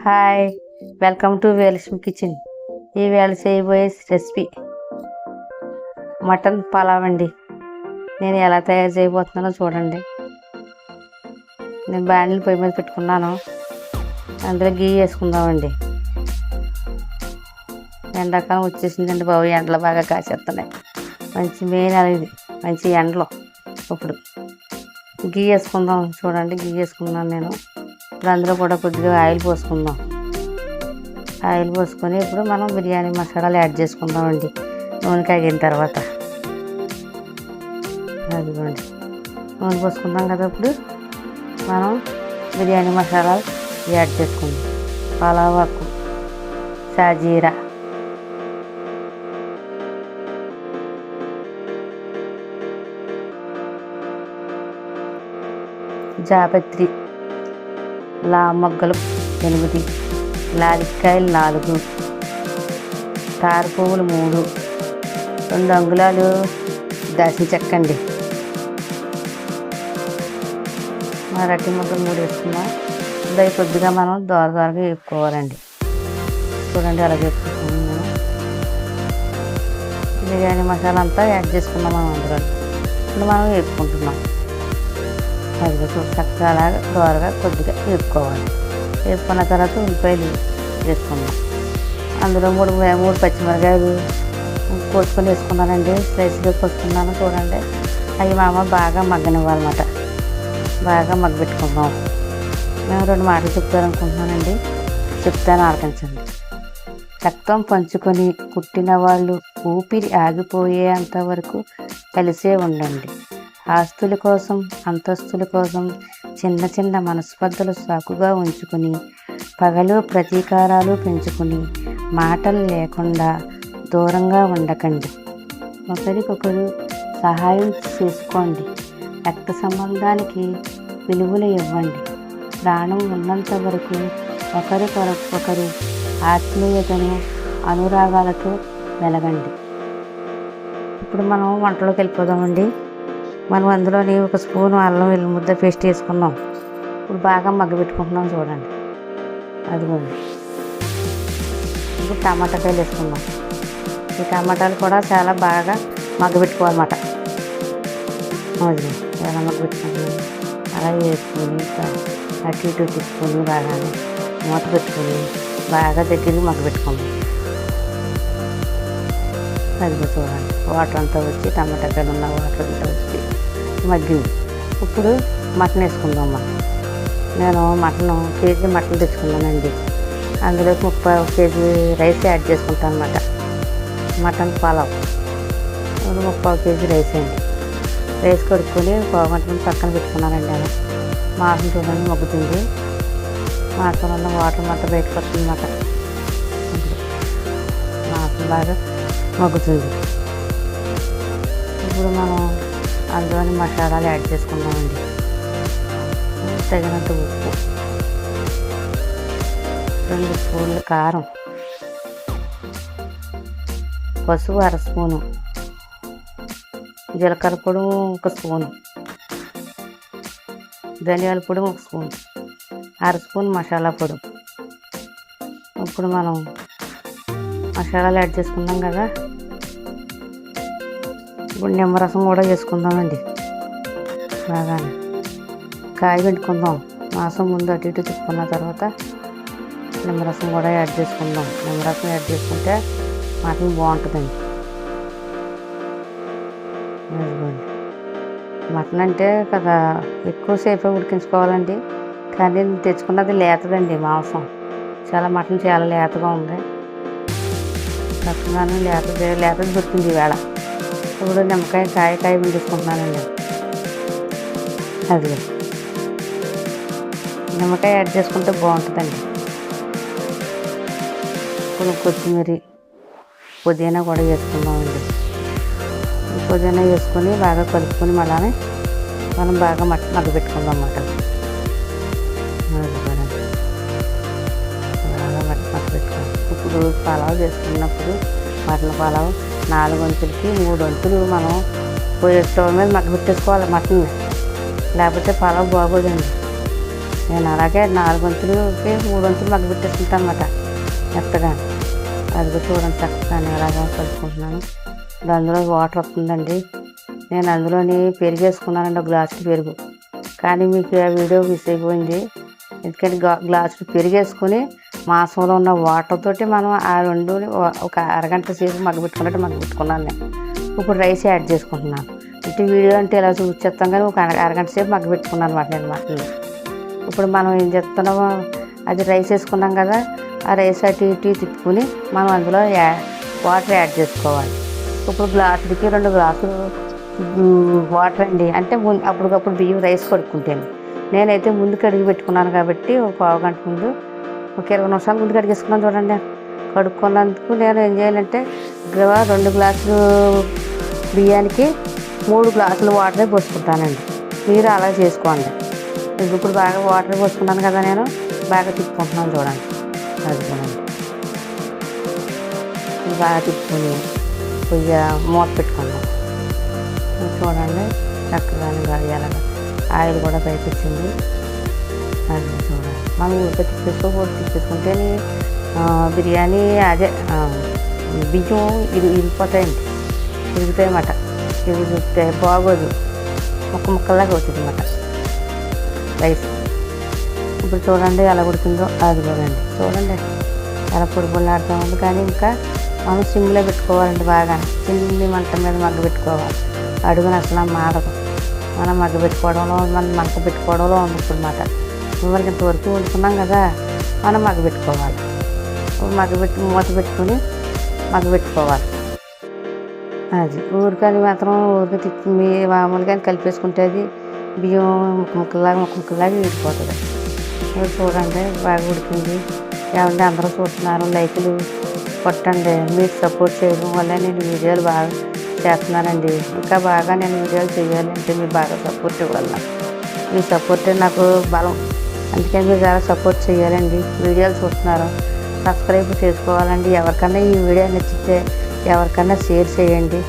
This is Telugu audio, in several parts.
Hi, welcome to Velakshmi kitchen. ఈవేళ చేయబోయే రెసిపీ మటన్ పలావ్ అండి. నేను ఎలా తయారు చేయబోతున్నానో చూడండి. నేను బాండిల్ పొయ్యి మీద పెట్టుకున్నాను. అందులో గీ వేసుకుందామండి. ఎండాకాలం వచ్చేసిందండి బాబు, ఎండలు బాగా కాసేస్తున్నాయి. మంచి మెయిన్ ఇది మంచి ఎండలో. ఇప్పుడు గీ వేసుకుందాం చూడండి. గీ వేసుకున్నాను నేను. ఇప్పుడు అందులో కూడా కొద్దిగా ఆయిల్ పోసుకుందాం. ఆయిల్ పోసుకొని ఇప్పుడు మనం బిర్యానీ మసాలాలు యాడ్ చేసుకుందామండి. నూనె కాగిన తర్వాత అదిగోండి నూనె పోసుకుందాం కదా. ఇప్పుడు మనం బిర్యానీ మసాలాలు యాడ్ చేసుకుందాం. పలావ్ ఆకు, సాజీరా, జాపత్రి, మొగ్గలు 8, లాలిక్కాయలు 4, తార పువ్వులు 3, 2 అంగుళాలు దాచిన చెక్క అండి. మరటి మొగ్గలు 3 వేసుకున్నాం. దాన్ని కొద్దిగా మనం దోరగా వేపుకోవాలండి. చూడండి అలా వేపుకుంటున్నాం. బిర్యానీ మసాలా అంతా యాడ్ చేసుకున్నాం మనం అందులో. ఇప్పుడు మనం వేపుకుంటున్నాం. అది చక్కగా అలాగా దోరగా కొద్దిగా వేపుకోవాలి. వేపుకున్న తర్వాత ఉల్లిపాయలు వేసుకుందాం. అందులో 3 పచ్చిమిరకాయలు కోసుకొని వేసుకున్నానండి. స్లైస్గా కోసుకున్నాను చూడండి. అవి మా అమ్మ బాగా మగ్గనివ్వాలన్నమాట. బాగా మగ్గబెట్టుకుందాం. మేము 2 మాటలు చెప్తారనుకుంటున్నానండి. చెప్తాను, ఆలకించండి. రక్తం పంచుకొని పుట్టిన వాళ్ళు ఊపిరి ఆగిపోయేంత వరకు కలిసే ఉండండి. ఆస్తుల కోసం, అంతస్తుల కోసం చిన్న చిన్న మనస్పర్ధలు సాకుగా ఉంచుకుని, పగలు ప్రతీకారాలు పెంచుకుని, మాటలు లేకుండా దూరంగా ఉండకండి. ఒకరికొకరు సహాయం చేసుకోండి. రక్త సంబంధానికి విలువలు ఇవ్వండి. ప్రాణం ఉన్నంత వరకు ఒకరికొకరు ఆత్మీయతను, అనురాగాలతో వెలగండి. ఇప్పుడు మనం వంటలోకి వెళ్ళిపోదామండి. మనం అందులోని 1 స్పూన్ అల్లం వెల్లుల్లి ముద్ద పేస్ట్ వేసుకున్నాం. ఇప్పుడు బాగా మగ్గబెట్టుకుంటున్నాం చూడండి. అదిగోండి. ఇప్పుడు టమాటాకాయలు వేసుకున్నాం. ఈ టమాటాలు కూడా చాలా బాగా మగ్గబెట్టుకోవాలన్నమాట. అది ఎలా మగ్గబెట్టుకుంటున్నాం అలా వేసుకొని అటు ఇటు తీసుకొని బాగా మూత పెట్టుకొని బాగా దగ్గరికి మగ్గబెట్టుకోండి. అదిగో చూడండి. వాటర్ అంతా వచ్చి టమాటాకాయలు ఉన్న వాటర్ అంతా వచ్చి మగ్గింది. ఇప్పుడు మటన్ వేసుకుందాం మనం. నేను కేజీ మటన్ తెచ్చుకున్నానండి. అందులోకి 30 కేజీ రైస్ యాడ్ చేసుకుంటాను అన్నమాట. మటన్ పలావ్ 30 కేజీ రైస్ అండి. రైస్ కడుక్కొని మటన్ పక్కన పెట్టుకున్నానండి. అలా మాసం చూడండి మగ్గుతుంది. మాసం వల్ల వాటర్ మొత్తం బయటకు వస్తుంది అన్నమాట. మాసం బాగా మగ్గుతుంది. ఇప్పుడు మనం అందులోని మసాలాలు యాడ్ చేసుకుందామండి. తగినంత ఉప్పు, 2 స్పూన్లు కారం, పసుపు 1/2 స్పూను, జీలకర్ర పొడి 1 స్పూను, ధనియాల పొడి 1 స్పూన్, 1/2 స్పూన్ మసాలా పొడి. ఇప్పుడు మనం మసాలాలు యాడ్ చేసుకున్నాం కదా. ఇప్పుడు నిమ్మరసం కూడా వేసుకుందామండి. బాగా కాయ పెట్టుకుందాం. మాసం ముందు అటు ఇటు తిప్పుకున్న తర్వాత నిమ్మరసం కూడా యాడ్ చేసుకుందాం. నిమ్మరసం యాడ్ చేసుకుంటే మటన్ బాగుంటుందండి. మటన్ అంటే కదా ఎక్కువసేపు ఉడికించుకోవాలండి. కానీ నేను తెచ్చుకున్నది లేతదండి మాంసం. మటన్ చాలా లేతగా ఉంది. చక్కగానే లేతది దొరికింది ఈవేళ. ఇప్పుడు నిమ్మకాయ కాయ పిండుకుంటున్నానండి. అది నిమ్మకాయ యాడ్ చేసుకుంటే బాగుంటుందండి. ఇప్పుడు కొత్తిమీర, పుదీనా కూడా వేసుకుందామండి. పుదీనా వేసుకొని బాగా కలుపుకొని మళ్ళీ మనం బాగా మగ్గబెట్టుకుందాం అన్నమాట. బాగా మగ్గబెట్టుకోవాలి. ఇప్పుడు పలావ్ చేసుకున్నప్పుడు మటన్ పలావ్ 4 వంతులకి 3 వంతులు మనం స్టవ్ మీద మగ్గబెట్టేసుకోవాలి మటన్. లేకపోతే పలావ్ బాగోదండి. నేను అలాగే 4 వంతులకి 3 వంతులు మగ్గబెట్టేసుకుంటాను అనమాట మెత్తగా. అది చూడండి చక్కగా ఎలాగా కలుపుకుంటున్నాను. అందులో వాటర్ వస్తుందండి. నేను అందులోని పెరుగు వేసుకున్నానండి, 1 గ్లాసు పెరుగు. కానీ మీకు ఆ వీడియో మిస్ అయిపోయింది. ఎందుకంటే గ్లాసులు పెరుగు వేసుకొని మాంసంలో ఉన్న వాటర్ తోటి మనం ఆ రెండు ఒక అరగంట సేపు మగ్గబెట్టుకున్నట్టు మగ్గబెట్టుకున్నాను నేను. ఇప్పుడు రైస్ యాడ్ చేసుకుంటున్నాను. అంటే వీడియో అంటే ఇలా చూసేస్తాం కానీ ఒక అరగంట సేపు మగ్గబెట్టుకున్నాను అనమాట నేను మటన్. ఇప్పుడు మనం ఏం చేస్తున్నామో అది రైస్ వేసుకున్నాం కదా, ఆ రైస్ అటు ఇటు తిప్పుకొని మనం అందులో వాటర్ యాడ్ చేసుకోవాలి. ఇప్పుడు గ్లాసులకి 2 గ్లాసులు వాటర్ అండి. అంటే అప్పటికప్పుడు బియ్యం రైస్ కడుక్కుంటాను. నేనైతే ముందు కడిగి పెట్టుకున్నాను కాబట్టి ఒక పావు గంట ముందు, ఒక 20 నిమిషాల ముందు కడిగేసుకున్నాను చూడండి. కడుక్కున్నందుకు నేను ఏం చేయాలంటే 2 గ్లాసులు బియ్యానికి 3 గ్లాసులు వాటరే పోసుకుంటానండి. మీరు అలా చేసుకోండి. ఇప్పుడు బాగా వాటర్ పోసుకున్నాను కదా, నేను బాగా తిప్పుకుంటున్నాను చూడండి. అది చూడండి, బాగా తిప్పుకొని కొద్దిగా మూత పెట్టుకున్నాం చూడండి. చక్కగానే గడియాలగా ఆయిల్ కూడా పైకి వచ్చింది. అది చూడండి, మనం ఊరికే తిప్పేసుకుంటే బిర్యానీ అదే బియ్యం ఇరిగిపోతాయండి, ఇరుగుతాయి అన్నమాట. ఇరిగితే బాగోదు, ముక్కలాగా అవుతుంది అన్నమాట రైస్. ఇప్పుడు చూడండి ఎలా ఉడికిందో. అది చూడండి, చూడండి ఎలా పొడిపొడిలాడుతూ ఉంది. కానీ ఇంకా మనం సిమ్లో పెట్టుకోవాలండి. బాగా చిన్ని మంట మీద మగ్గ పెట్టుకోవాలి. అడుగున అసలు మాడదు. మనం మగ్గ పెట్టుకోవడంలో మంట పెట్టుకోవడంలో ఉంది ఇప్పుడు అన్నమాట. మనకి ఇంతవరకు వండుకున్నాం కదా, మనం మగ్గ పెట్టుకోవాలి. మూత పెట్టుకొని మగ్గ పెట్టుకోవాలి. అది ఊరికని మాత్రం ఊరికి తిప్పి మామూలుగా కలిపేసుకుంటే అది బియ్యం ముక్కలాగా విడిపోతుంది. చూడండి బాగా ఉడికింది. ఏమంటే అందరూ చూస్తున్నారు, లైకులు కొట్టండి. మీరు సపోర్ట్ చేయడం వల్ల నేను వీడియోలు బాగా చేస్తున్నానండి. ఇంకా బాగా నేను వీడియోలు చేయాలంటే మీరు బాగా సపోర్ట్ ఇవ్వాలి. మీ సపోర్టే నాకు బలం. అందుకని మీరు చాలా సపోర్ట్ చేయాలండి. వీడియోలు చూస్తున్నారు, సబ్స్క్రైబ్ చేసుకోవాలండి. ఎవరికన్నా ఈ వీడియో నచ్చితే ఎవరికన్నా షేర్ చేయండి.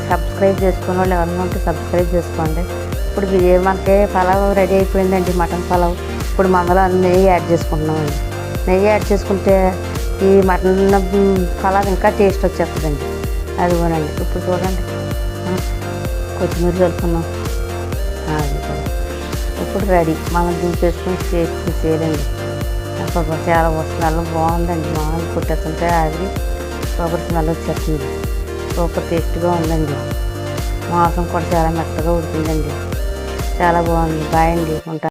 సబ్స్క్రైబ్ చేసుకున్న వాళ్ళు ఎవరైనా ఉంటే సబ్స్క్రైబ్ చేసుకోండి. ఇప్పుడు మనకి పలావ్ రెడీ అయిపోయిందండి, మటన్ పలావ్. ఇప్పుడు అందులో నెయ్యి యాడ్ చేసుకుంటున్నామండి. నెయ్యి యాడ్ చేసుకుంటే ఈ మటన్ పలావ్ ఇంకా టేస్ట్ వచ్చేస్తుందండి. అదిగోనండి ఇప్పుడు చూడండి, కొత్తిమీర చల్లుకున్నాం. అది ఇప్పుడు రెడీ. మనం దింపేసుకుని చేయాలండి. కొబ్బరి చాలా స్మెల్ బాగుందండి. మామూలు కొట్టేస్తుంటే ఆవిరి కొబ్బరి స్మెల్ వచ్చేస్తుంది. సూపర్ టేస్ట్గా ఉందండి. మాంసం కూడా చాలా మెత్తగా ఉడికిందండి. చాలా బాగుంది. బాయ్ అండి, ఉంటాను.